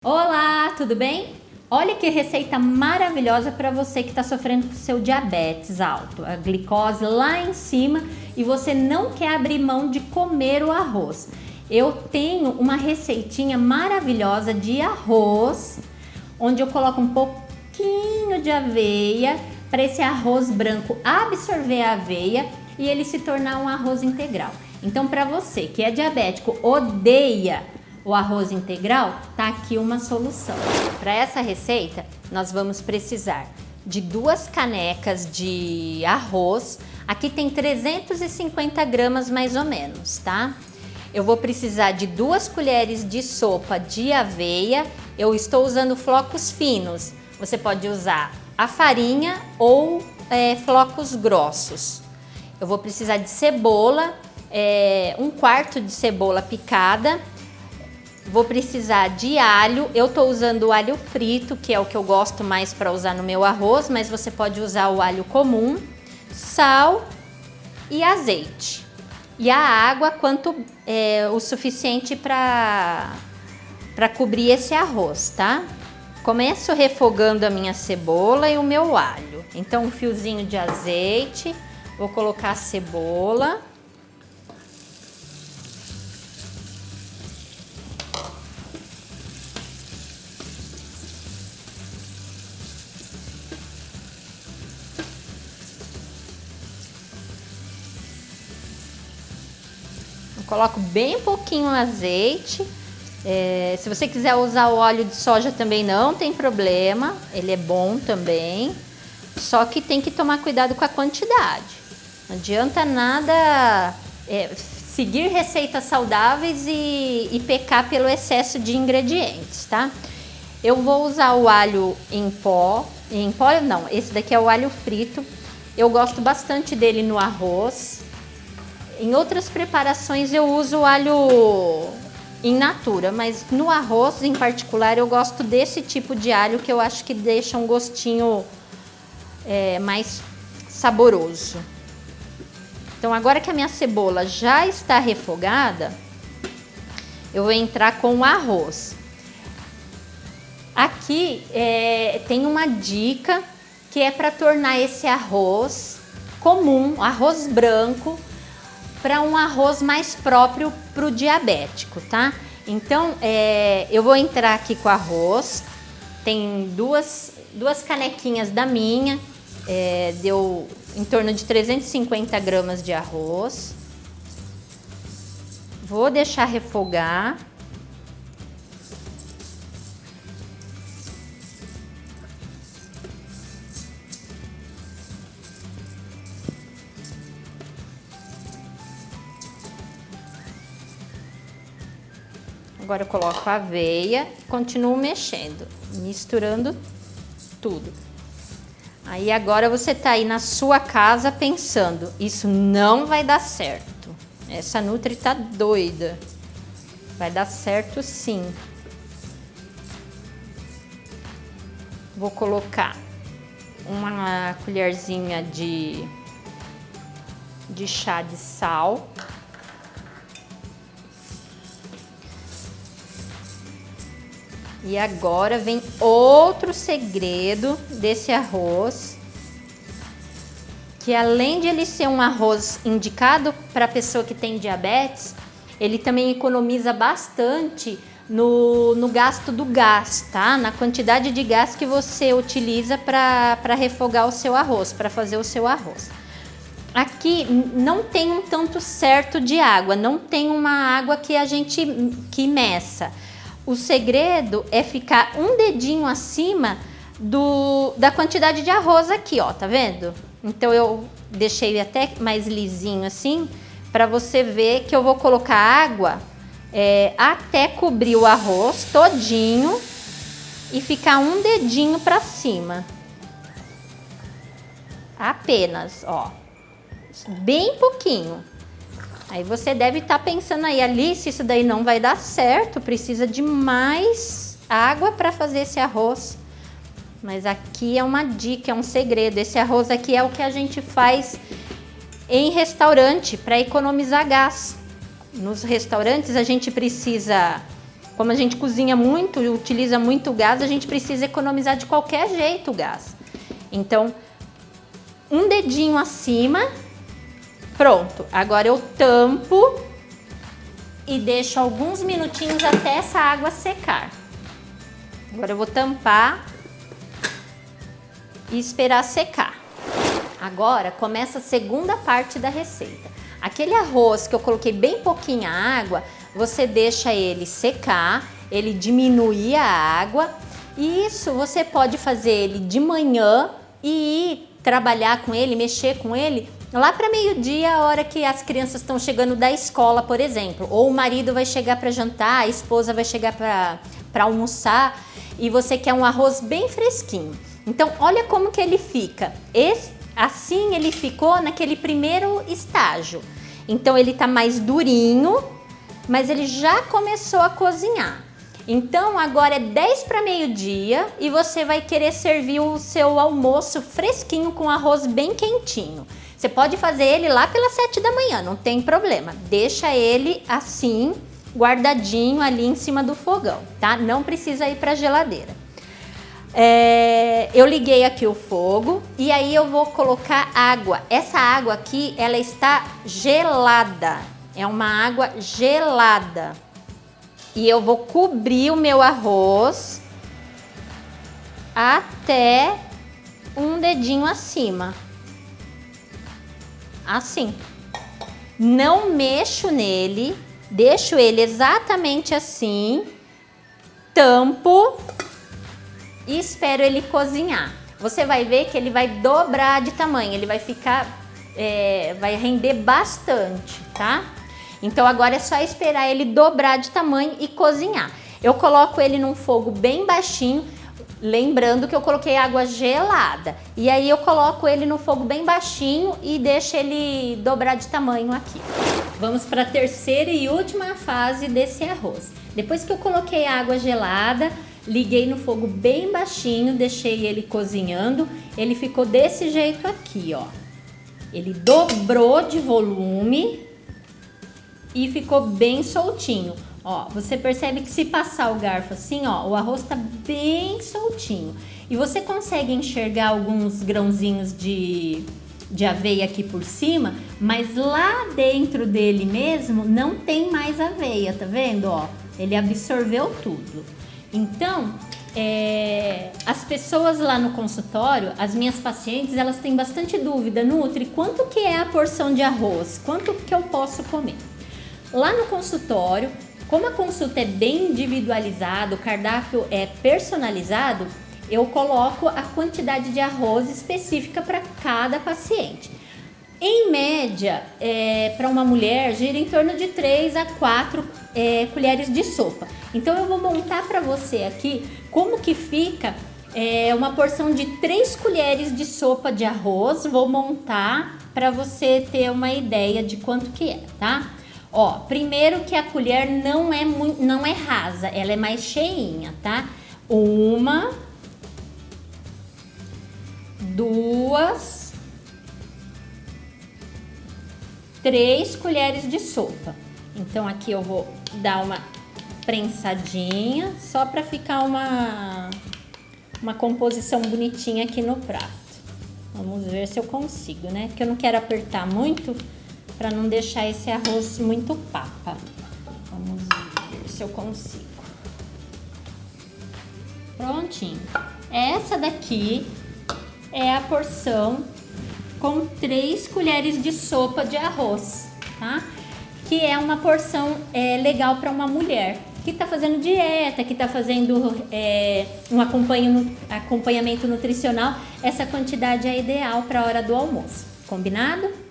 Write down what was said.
Olá, tudo bem? Olha que receita maravilhosa para você que está sofrendo com seu diabetes alto, a glicose lá em cima e você não quer abrir mão de comer o arroz. Eu tenho uma receitinha maravilhosa de arroz, onde eu coloco um pouquinho de aveia para esse arroz branco absorver a aveia e ele se tornar um arroz integral. Então, para você que é diabético, odeia o arroz integral, tá aqui uma solução. Para essa receita, nós vamos precisar de 2 canecas de arroz. Aqui tem 350 gramas mais ou menos, tá? Eu vou precisar de 2 colheres de sopa de aveia. Eu estou usando flocos finos. Você pode usar a farinha ou flocos grossos. Eu vou precisar de cebola, 1/4 de cebola picada. Vou precisar de alho, eu tô usando o alho frito, que é o que eu gosto mais para usar no meu arroz, mas você pode usar o alho comum, sal e azeite. E a água o suficiente para cobrir esse arroz, tá? Começo refogando a minha cebola e o meu alho. Então um fiozinho de azeite, vou colocar a cebola. Coloco bem pouquinho azeite. Se você quiser usar o óleo de soja também não tem problema, ele é bom também. Só que tem que tomar cuidado com a quantidade. Não adianta nada seguir receitas saudáveis e pecar pelo excesso de ingredientes, tá? Eu vou usar o alho em pó não, esse daqui é o alho frito. Eu gosto bastante dele no arroz. Em outras preparações eu uso alho in natura, mas no arroz em particular eu gosto desse tipo de alho que eu acho que deixa um gostinho mais saboroso. Então agora que a minha cebola já está refogada, eu vou entrar com o arroz. Aqui tem uma dica que é para tornar esse arroz comum, arroz branco, para um arroz mais próprio para o diabético, tá? Então, eu vou entrar aqui com o arroz. Tem duas canequinhas da minha, deu em torno de 350 gramas de arroz. Vou deixar refogar. Agora eu coloco a aveia, continuo mexendo, misturando tudo. Aí agora você tá aí na sua casa pensando, isso não vai dar certo. Essa Nutri tá doida. Vai dar certo sim. Vou colocar uma colherzinha de chá de sal. E agora vem outro segredo desse arroz, que além de ele ser um arroz indicado para pessoa que tem diabetes, ele também economiza bastante no gasto do gás, tá? Na quantidade de gás que você utiliza para refogar o seu arroz, para fazer o seu arroz. Aqui não tem um tanto certo de água, não tem uma água que meça. O segredo é ficar um dedinho acima da quantidade de arroz aqui, ó, tá vendo? Então eu deixei até mais lisinho assim, para você ver que eu vou colocar água até cobrir o arroz todinho e ficar um dedinho para cima. Apenas, ó, bem pouquinho. Aí você deve estar pensando aí, Alice, isso daí não vai dar certo, precisa de mais água para fazer esse arroz. Mas aqui é uma dica, é um segredo. Esse arroz aqui é o que a gente faz em restaurante para economizar gás. Nos restaurantes a gente precisa Como a gente cozinha muito e utiliza muito gás, a gente precisa economizar de qualquer jeito o gás. Então, um dedinho acima, pronto. Agora eu tampo e deixo alguns minutinhos até essa água secar. Agora eu vou tampar e esperar secar. Agora começa a segunda parte da receita. Aquele arroz que eu coloquei bem pouquinha água, você deixa ele secar, ele diminuir a água. E isso você pode fazer ele de manhã e ir trabalhar com ele, mexer com ele lá para meio-dia, a hora que as crianças estão chegando da escola, por exemplo. Ou o marido vai chegar para jantar, a esposa vai chegar para almoçar e você quer um arroz bem fresquinho. Então, olha como que ele fica. Assim ele ficou naquele primeiro estágio. Então, ele tá mais durinho, mas ele já começou a cozinhar. Então, agora é 10 para meio-dia e você vai querer servir o seu almoço fresquinho com arroz bem quentinho. Você pode fazer ele lá pelas 7 da manhã, não tem problema. Deixa ele assim, guardadinho ali em cima do fogão, tá? Não precisa ir para a geladeira. Eu liguei aqui o fogo e aí eu vou colocar água. Essa água aqui, ela está gelada. É uma água gelada. E eu vou cobrir o meu arroz até um dedinho acima. Assim. Não mexo nele, deixo ele exatamente assim, tampo e espero ele cozinhar. Você vai ver que ele vai dobrar de tamanho, ele vai ficar, vai render bastante, tá? Então agora é só esperar ele dobrar de tamanho e cozinhar. Eu coloco ele num fogo bem baixinho, lembrando que eu coloquei água gelada. E aí eu coloco ele no fogo bem baixinho e deixo ele dobrar de tamanho aqui. Vamos para a terceira e última fase desse arroz. Depois que eu coloquei a água gelada, liguei no fogo bem baixinho, deixei ele cozinhando. Ele ficou desse jeito aqui, ó. Ele dobrou de volume e ficou bem soltinho. Ó, você percebe que se passar o garfo assim, ó, o arroz tá bem soltinho. E você consegue enxergar alguns grãozinhos de aveia aqui por cima, mas lá dentro dele mesmo não tem mais aveia, tá vendo? Ó, ele absorveu tudo. Então, as pessoas lá no consultório, as minhas pacientes, elas têm bastante dúvida. Nutri, quanto que é a porção de arroz? Quanto que eu posso comer? Lá no consultório, como a consulta é bem individualizada, o cardápio é personalizado, eu coloco a quantidade de arroz específica para cada paciente. Em média, para uma mulher, gira em torno de 3 a 4 colheres de sopa. Então eu vou montar para você aqui como que fica uma porção de 3 colheres de sopa de arroz. Vou montar para você ter uma ideia de quanto que é, tá? Ó, primeiro que a colher não é rasa, ela é mais cheinha, tá? 1, 2, 3 colheres de sopa. Então aqui eu vou dar uma prensadinha, só para ficar uma composição bonitinha aqui no prato. Vamos ver se eu consigo, né? Porque eu não quero apertar muito, para não deixar esse arroz muito papa. Vamos ver se eu consigo. Prontinho. Essa daqui é a porção com 3 colheres de sopa de arroz, tá? Que é uma porção legal para uma mulher que está fazendo dieta, que está fazendo um acompanhamento nutricional. Essa quantidade é ideal para a hora do almoço. Combinado?